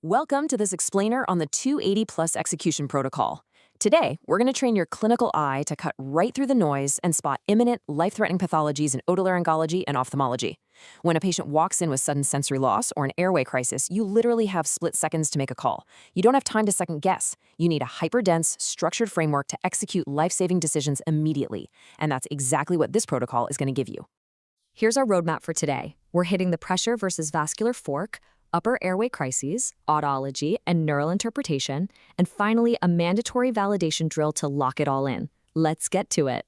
Welcome to this explainer on the 280 plus execution protocol. Today, we're going to train your clinical eye to cut right through the noise and spot imminent, life-threatening pathologies in otolaryngology and ophthalmology. When a patient walks in with sudden sensory loss or an airway crisis, you literally have split seconds to make a call. You don't have time to second guess. You need a hyper-dense, structured framework to execute life-saving decisions immediately. And that's exactly what this protocol is going to give you. Here's our roadmap for today. We're hitting the pressure versus vascular fork, upper airway crises, otology, and neural interpretation, and finally a mandatory validation drill to lock it all in. Let's get to it.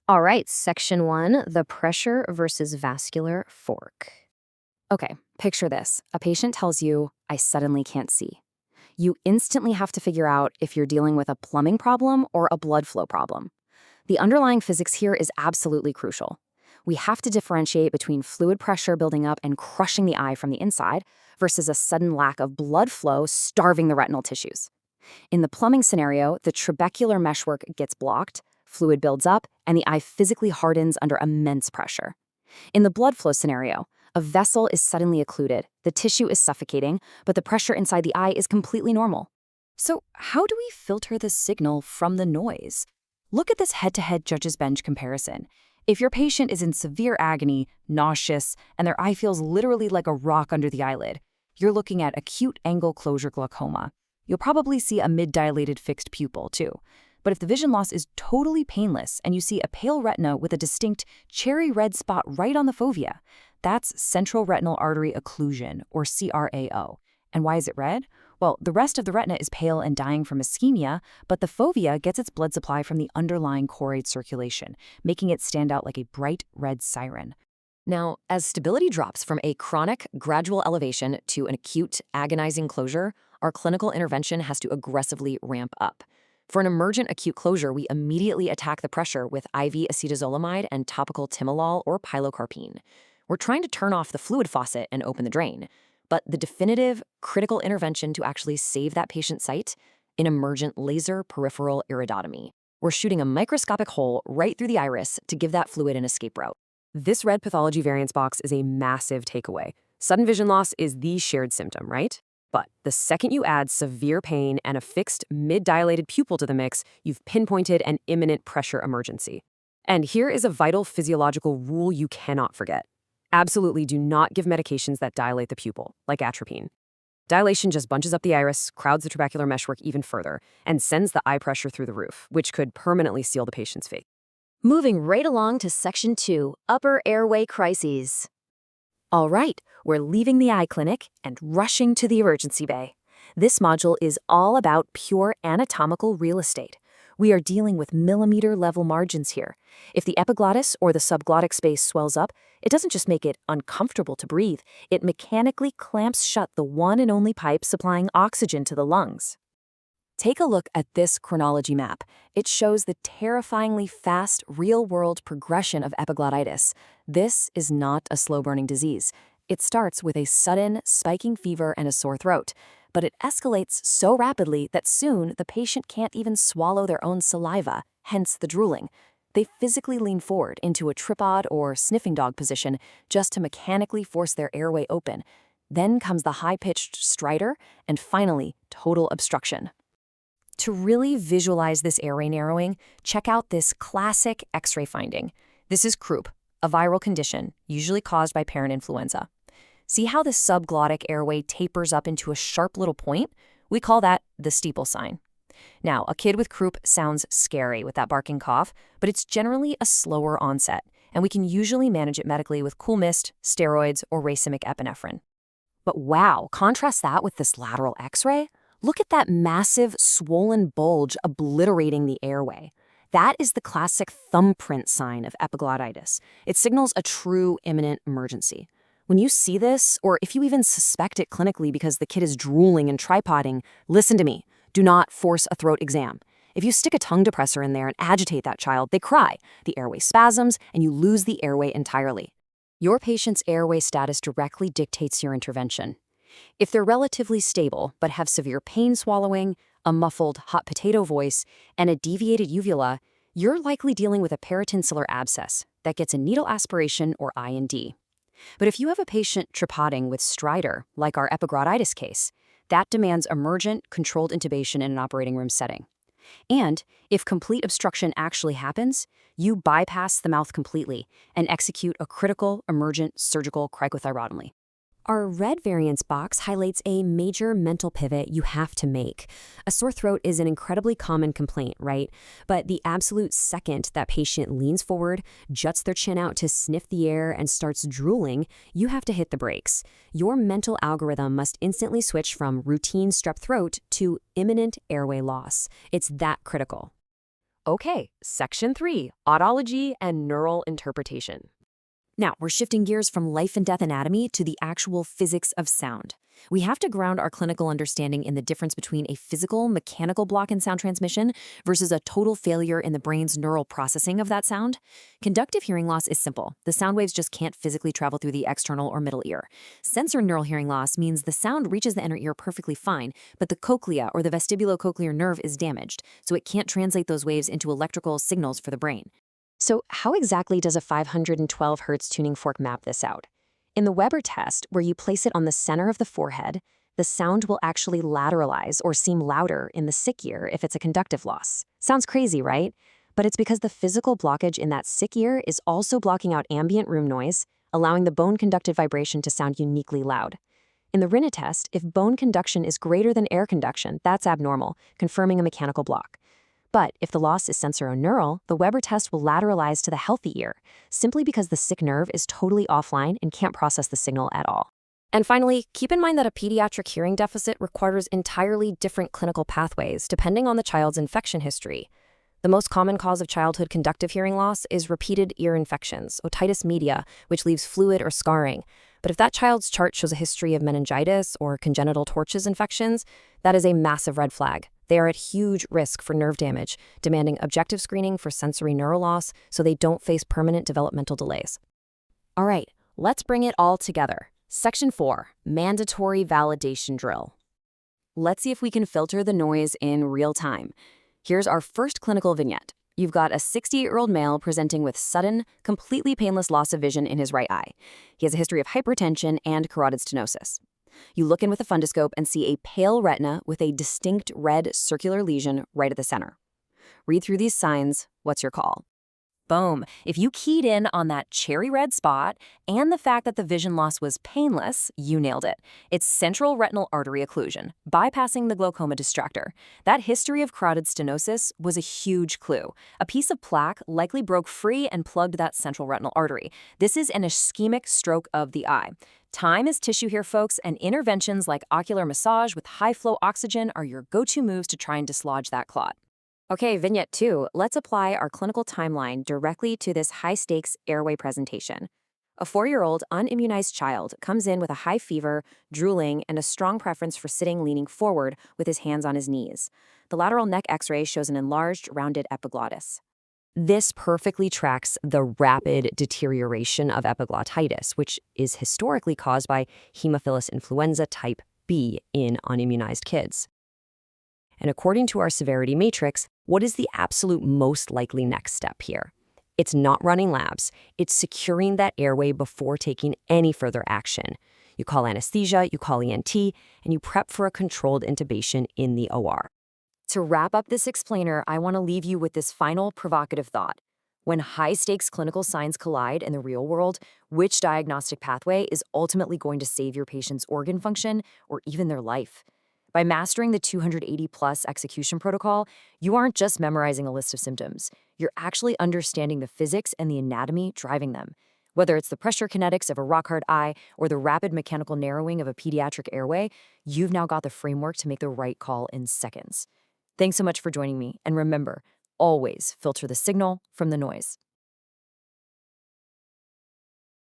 All right, section 1, the pressure versus vascular fork. Okay, picture this. A patient tells you, I suddenly can't see. You instantly have to figure out if you're dealing with a plumbing problem or a blood flow problem. The underlying physics here is absolutely crucial. We have to differentiate between fluid pressure building up and crushing the eye from the inside versus a sudden lack of blood flow starving the retinal tissues. In the plumbing scenario, the trabecular meshwork gets blocked, fluid builds up, and the eye physically hardens under immense pressure. In the blood flow scenario, a vessel is suddenly occluded, the tissue is suffocating, but the pressure inside the eye is completely normal. So how do we filter the signal from the noise? Look at this head-to-head judge's bench comparison. If your patient is in severe agony, nauseous, and their eye feels literally like a rock under the eyelid, you're looking at acute angle closure glaucoma. You'll probably see a mid-dilated fixed pupil, too. But if the vision loss is totally painless and you see a pale retina with a distinct cherry red spot right on the fovea, that's central retinal artery occlusion, or CRAO. And why is it red? Well, the rest of the retina is pale and dying from ischemia, but the fovea gets its blood supply from the underlying choroid circulation, making it stand out like a bright red siren. Now, as stability drops from a chronic, gradual elevation to an acute, agonizing closure, our clinical intervention has to aggressively ramp up. For an emergent acute closure, we immediately attack the pressure with IV acetazolamide and topical timolol or pilocarpine. We're trying to turn off the fluid faucet and open the drain. But the definitive, critical intervention to actually save that patient's sight, an emergent laser peripheral iridotomy. We're shooting a microscopic hole right through the iris to give that fluid an escape route. This red pathology variance box is a massive takeaway. Sudden vision loss is the shared symptom, right? But the second you add severe pain and a fixed mid-dilated pupil to the mix, you've pinpointed an imminent pressure emergency. And here is a vital physiological rule you cannot forget. Absolutely do not give medications that dilate the pupil, like atropine. Dilation just bunches up the iris, crowds the trabecular meshwork even further, and sends the eye pressure through the roof, which could permanently seal the patient's fate. Moving right along to section 2, upper airway crises. All right, we're leaving the eye clinic and rushing to the emergency bay. This module is all about pure anatomical real estate. We are dealing with millimeter-level margins here. If the epiglottis or the subglottic space swells up, it doesn't just make it uncomfortable to breathe, it mechanically clamps shut the one and only pipe supplying oxygen to the lungs. Take a look at this chronology map. It shows the terrifyingly fast, real-world progression of epiglottitis. This is not a slow-burning disease. It starts with a sudden, spiking fever and a sore throat. But it escalates so rapidly that soon the patient can't even swallow their own saliva, hence the drooling. They physically lean forward into a tripod or sniffing dog position just to mechanically force their airway open. Then comes the high-pitched stridor, and finally, total obstruction. To really visualize this airway narrowing, check out this classic X-ray finding. This is croup, a viral condition, usually caused by parent influenza. See how the subglottic airway tapers up into a sharp little point? We call that the steeple sign. Now, a kid with croup sounds scary with that barking cough, but it's generally a slower onset, and we can usually manage it medically with cool mist, steroids, or racemic epinephrine. But wow, contrast that with this lateral X-ray? Look at that massive, swollen bulge obliterating the airway. That is the classic thumbprint sign of epiglottitis. It signals a true imminent emergency. When you see this, or if you even suspect it clinically because the kid is drooling and tripoding, listen to me. Do not force a throat exam. If you stick a tongue depressor in there and agitate that child, they cry, the airway spasms, and you lose the airway entirely. Your patient's airway status directly dictates your intervention. If they're relatively stable but have severe pain swallowing, a muffled hot potato voice, and a deviated uvula, you're likely dealing with a peritinsular abscess that gets a needle aspiration or IND. But if you have a patient tripoding with stridor, like our epiglottitis case, That demands emergent, controlled intubation in an operating room setting. And if complete obstruction actually happens, you bypass the mouth completely and execute a critical, emergent surgical cricothyrotomy. Our red variants box highlights a major mental pivot you have to make. A sore throat is an incredibly common complaint, right? But the absolute second that patient leans forward, juts their chin out to sniff the air, and starts drooling, you have to hit the brakes. Your mental algorithm must instantly switch from routine strep throat to imminent airway loss. It's that critical. Okay, Section 3, Otology and Neural Interpretation. Now, we're shifting gears from life and death anatomy to the actual physics of sound. We have to ground our clinical understanding in the difference between a physical, mechanical block in sound transmission versus a total failure in the brain's neural processing of that sound. Conductive hearing loss is simple. The sound waves just can't physically travel through the external or middle ear. Sensory neural hearing loss means the sound reaches the inner ear perfectly fine, but the cochlea or the vestibulocochlear nerve is damaged, so it can't translate those waves into electrical signals for the brain. So how exactly does a 512 Hz tuning fork map this out? In the Weber test, where you place it on the center of the forehead, the sound will actually lateralize or seem louder in the sick ear if it's a conductive loss. Sounds crazy, right? But it's because the physical blockage in that sick ear is also blocking out ambient room noise, allowing the bone-conducted vibration to sound uniquely loud. In the Rinne test, if bone conduction is greater than air conduction, that's abnormal, confirming a mechanical block. But if the loss is sensorineural, the Weber test will lateralize to the healthy ear, simply because the sick nerve is totally offline and can't process the signal at all. And finally, keep in mind that a pediatric hearing deficit requires entirely different clinical pathways depending on the child's infection history. The most common cause of childhood conductive hearing loss is repeated ear infections, otitis media, which leaves fluid or scarring. But if that child's chart shows a history of meningitis or congenital Torches infections, that is a massive red flag. They are at huge risk for nerve damage, demanding objective screening for sensory neural loss so they don't face permanent developmental delays. All right, let's bring it all together. Section 4, Mandatory Validation Drill. Let's see if we can filter the noise in real time. Here's our first clinical vignette. You've got a 68-year-old male presenting with sudden, completely painless loss of vision in his right eye. He has a history of hypertension and carotid stenosis. You look in with a fundoscope and see a pale retina with a distinct red circular lesion right at the center. Read through these signs. What's your call? Boom. If you keyed in on that cherry red spot and the fact that the vision loss was painless, you nailed it. It's central retinal artery occlusion, bypassing the glaucoma distractor. That history of carotid stenosis was a huge clue. A piece of plaque likely broke free and plugged that central retinal artery. This is an ischemic stroke of the eye. Time is tissue here, folks, and interventions like ocular massage with high-flow oxygen are your go-to moves to try and dislodge that clot. Okay, vignette 2, let's apply our clinical timeline directly to this high-stakes airway presentation. A 4-year-old unimmunized child comes in with a high fever, drooling, and a strong preference for sitting leaning forward with his hands on his knees. The lateral neck x-ray shows an enlarged, rounded epiglottis. This perfectly tracks the rapid deterioration of epiglottitis, which is historically caused by Haemophilus influenza type B in unimmunized kids. And according to our severity matrix, what is the absolute most likely next step here? It's not running labs. It's securing that airway before taking any further action. You call anesthesia, you call ENT, and you prep for a controlled intubation in the OR. To wrap up this explainer, I want to leave you with this final provocative thought. When high-stakes clinical signs collide in the real world, which diagnostic pathway is ultimately going to save your patient's organ function or even their life? By mastering the 280-plus execution protocol, you aren't just memorizing a list of symptoms. You're actually understanding the physics and the anatomy driving them. Whether it's the pressure kinetics of a rock-hard eye or the rapid mechanical narrowing of a pediatric airway, you've now got the framework to make the right call in seconds. Thanks so much for joining me, and remember, always filter the signal from the noise.